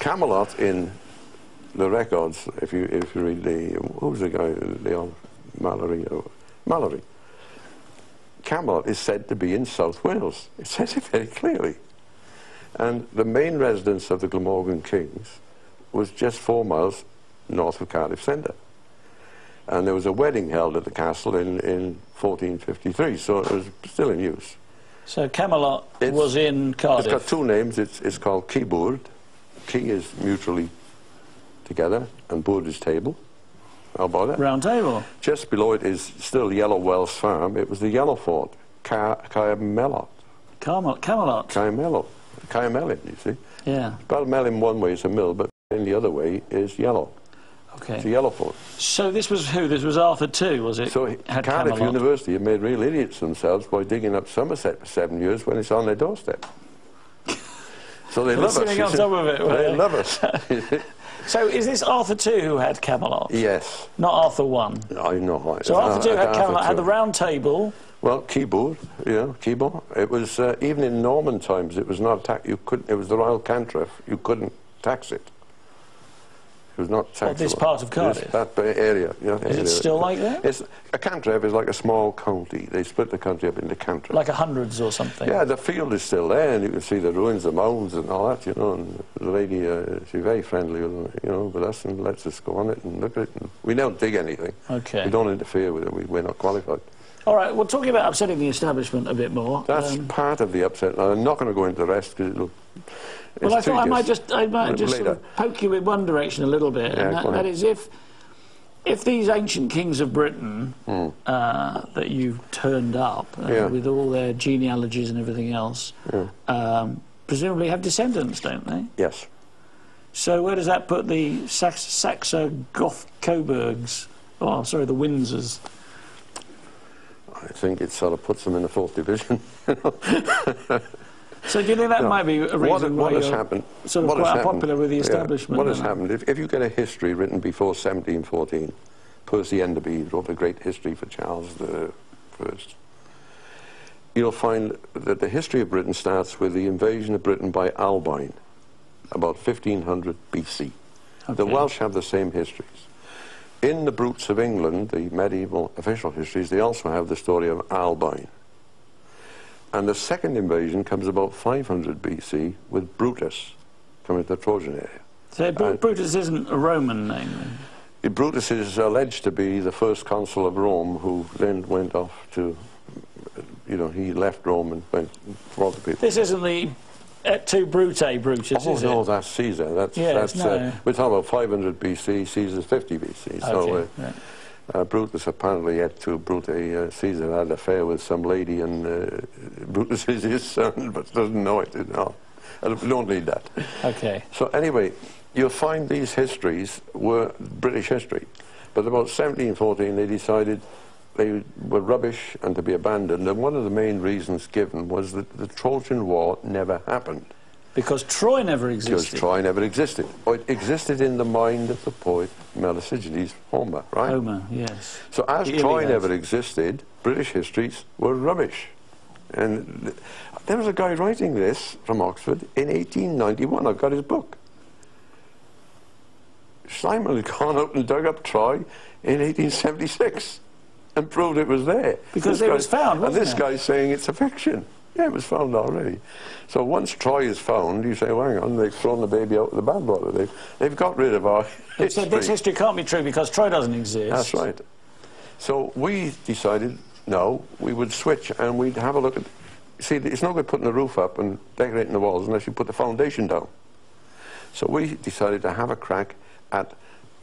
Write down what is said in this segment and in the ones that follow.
Camelot in the records, if you read the, who was the guy, Leon Mallory. Camelot is said to be in South Wales. It says it very clearly. And the main residence of the Glamorgan kings was just 4 miles north of Cardiff Centre. And there was a wedding held at the castle in 1453, so it was still in use. So Camelot was in Cardiff. It's got 2 names. It's called Keyboard. Key is mutually together, and board is table. How about that? Round table. Just below it is still Yellow Wells Farm. It was the Yellow Fort, Camelot. Camelot. Camelot, you see. Yeah. Balmel in one way is a mill, but in the other way is yellow. Okay. It's a Yellow Fort. So this was who? This was Arthur II, was it? So had Cardiff Camelot. University have made real idiots themselves by digging up Somerset for 7 years when it's on their doorstep. So they love us. Sitting on top of it. They love us. So is this Arthur II who had Camelot? Yes. Not Arthur I? I know. So Arthur II had Camelot, had the round table. Well, keyboard, keyboard. It was, even in Norman times, it was not you couldn't, it was the royal cantref, you couldn't tax it. It was not taxable. This part of Cardiff? That area. Is it still like that? A cantref is like a small county. They split the country up into cantrefs. Like a hundreds or something? Yeah, the field is still there, and you can see the ruins, the mounds and all that, and the lady, she's very friendly with us and lets us go on it and look at it. And we don't dig anything. Okay. We don't interfere with it. We're not qualified. All right, well, talking about upsetting the establishment a bit more. That's part of the upset. I'm not going to go into the rest because it'll... Well, I thought I might just sort of poke you in one direction a little bit, and that is if these ancient kings of Britain that you've turned up with all their genealogies and everything else, presumably have descendants, don't they? Yes. So where does that put the Saxe-Goth-Coburgs? Oh, sorry, the Windsors. I think it sort of puts them in the 4th division. So do you think that might be a reason why you're sort of quite unpopular with the establishment? What has happened, if you get a history written before 1714, Percy Enderby wrote a great history for Charles I, you'll find that the history of Britain starts with the invasion of Britain by Albine, about 1500 BC. Okay. The Welsh have the same histories. In the Brutes of England, the medieval official histories, they also have the story of Albine. And the second invasion comes about 500 BC with Brutus coming to the Trojan area. So Brutus isn't a Roman name? Then? Brutus is alleged to be the first consul of Rome who then went off to, he left Rome and went for other people. This isn't the et tu Brute Brutus, is it? Oh, no, that's Caesar. We're talking about 500 BC, Caesar's 50 BC. So, Brutus apparently et tu Brute, Caesar had an affair with some lady, and Brutus is his son, but doesn't know it. No, we don't need that. Okay. So anyway, you'll find these histories were British history, but about 1714 they decided they were rubbish and to be abandoned, and one of the main reasons given was that the Trojan War never happened. Because Troy never existed. Because Troy never existed. It existed in the mind of the poet Melesigenes, Homer, right? Homer, yes. So as Troy never existed, British histories were rubbish. And there was a guy writing this from Oxford in 1891. I've got his book. Simon had gone out and dug up Troy in 1876 and proved it was there. Because it was found, wasn't it? And this guy's saying it's a fiction. Yeah, it was found already. So once Troy is found, you say, well, hang on, they've thrown the baby out with the bathwater. They've got rid of our history. So this history can't be true because Troy doesn't exist. That's right. So we decided, no, we would switch and we'd have a look at... See, it's no good putting the roof up and decorating the walls unless you put the foundation down. So we decided to have a crack at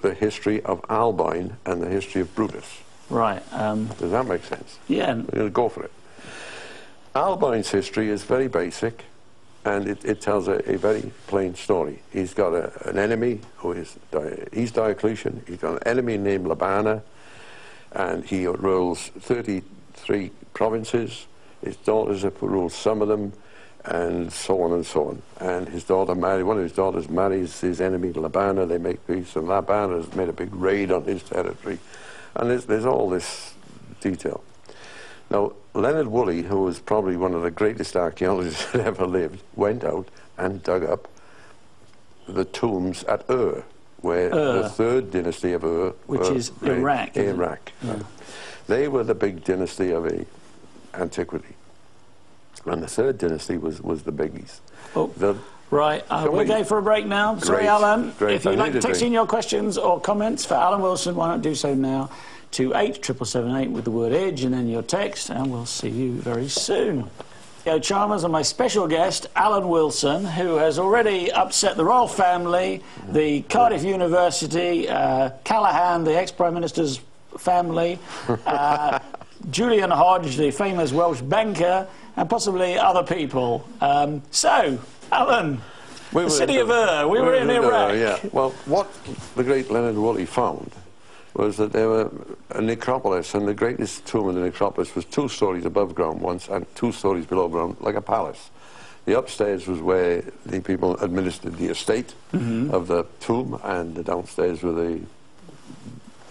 the history of Albine and the history of Brutus. Right. Does that make sense? Yeah. We're going to go for it. Albine's history is very basic, and it tells a very plain story. He's got an enemy who he's Diocletian. He's got an enemy named Labana, and he rules 33 provinces. His daughters have ruled some of them, and so on and so on. And his daughter one of his daughters marries his enemy Labana. They make peace, and Labana has made a big raid on his territory. And there's all this detail. Now, Leonard Woolley, who was probably one of the greatest archaeologists that ever lived, went out and dug up the tombs at Ur, where the third dynasty of Ur, which is Iraq. Iraq. Yeah. They were the big dynasty of antiquity, and the third dynasty was the biggies. Oh. Right, we're going for a break now. Sorry, Alan. Great. If you'd like to text in your questions or comments for Alan Wilson, why not do so now to 87778 with the word EDGE and then your text, and we'll see you very soon. Chalmers and my special guest, Alan Wilson, who has already upset the royal family, the Cardiff University, Callaghan, the ex-Prime Minister's family, Julian Hodge, the famous Welsh banker, and possibly other people. So, Alan, the city of Ur, we were in Iraq. Yeah. Well, what the great Leonard Woolley found was that there were a necropolis, and the greatest tomb in the necropolis was 2 stories above ground once and 2 stories below ground, like a palace. The upstairs was where the people administered the estate of the tomb, and the downstairs were the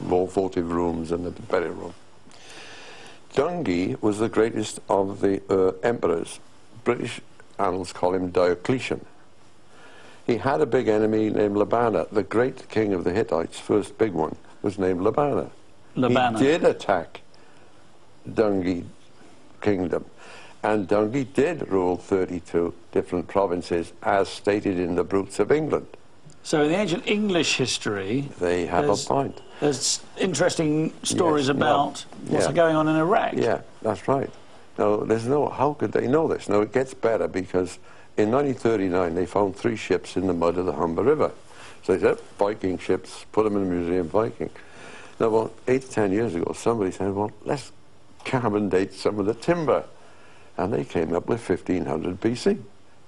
votive rooms and the burial room. Dungi was the greatest of the emperors. British annals call him Diocletian. He had a big enemy named Labanna. The great king of the Hittites, first big one, was named Labanna. He did attack Dungi kingdom, and Dungi did rule 32 different provinces, as stated in the Brutes of England. So in the ancient English history, they have a point. There's interesting stories about what's going on in Iraq. Yeah, that's right. Now, how could they know this? Now, it gets better, because in 1939 they found 3 ships in the mud of the Humber River. So they said, Viking ships, put them in the Museum Viking. Now, about 8 to 10 years ago, somebody said, well, let's carbon date some of the timber. And they came up with 1500 BC,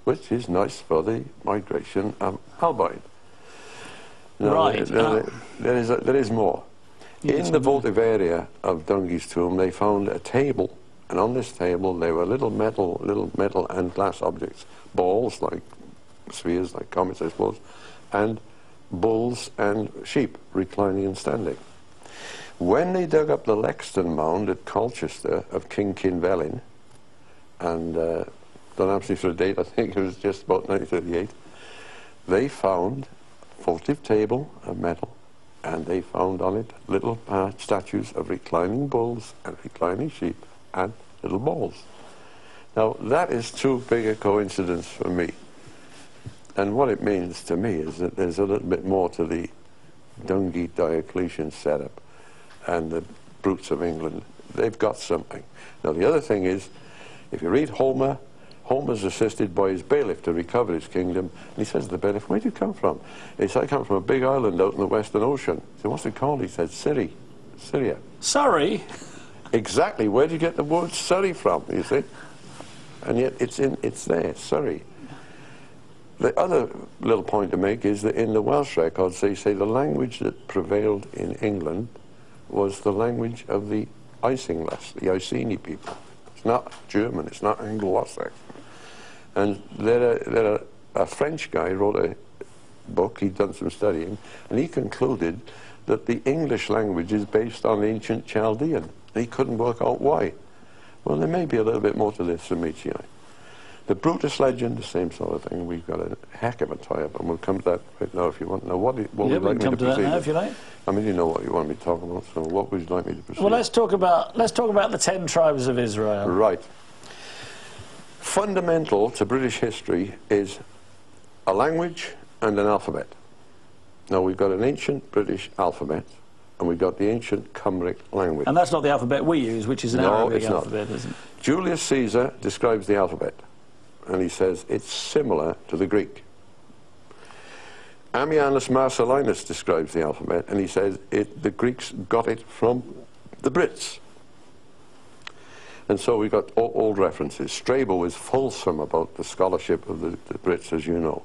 which is nice for the migration of Albine. Now, right. There is more. In the votive area of Dungi's tomb, they found a table, and on this table there were little metal and glass objects, balls like spheres, like comets, I suppose, and bulls and sheep reclining and standing. When they dug up the Lexton Mound at Colchester of King Kinvelin, and don't ask me for a date, I think it was just about 1938, they found a votive table of metal, and they found on it little statues of reclining bulls and reclining sheep and little balls. Now, that is too big a coincidence for me. And what it means to me is that there's a little bit more to the Dungi Diocletian setup and the Brutes of England. They've got something. Now, the other thing is, if you read Homer, Homer's assisted by his bailiff to recover his kingdom, and he says to the bailiff, where do you come from? He said, I come from a big island out in the Western Ocean. He said, what's it called? He said, Syria. Surrey? Exactly. Where do you get the word Surrey from, you see? And yet it's there, Surrey. The other little point to make is that in the Welsh records, they say the language that prevailed in England was the language of the Isinglas, the Iceni people. It's not German, it's not Anglo-Saxon. And a French guy wrote a book, he'd done some studying, and he concluded that the English language is based on ancient Chaldean. He couldn't work out why. Well, there may be a little bit more to this than meets the eye. The Brutus legend, the same sort of thing. We've got a heck of a tie-up, and we'll come to that right now if you want. Now, what would you like me to proceed? That now, if you like. I mean, you know what you want me to talk about, so what would you like me to proceed? Well, let's talk about the 10 tribes of Israel. Right. Fundamental to British history is a language and an alphabet. Now, we've got an ancient British alphabet, and we've got the ancient Cymric language. And that's not the alphabet we use, which is an Arabic alphabet, isn't it? Julius Caesar describes the alphabet, and he says it's similar to the Greek. Ammianus Marcellinus describes the alphabet, and he says the Greeks got it from the Brits. And so we've got old references. Strabo is fulsome about the scholarship of the Brits, as you know.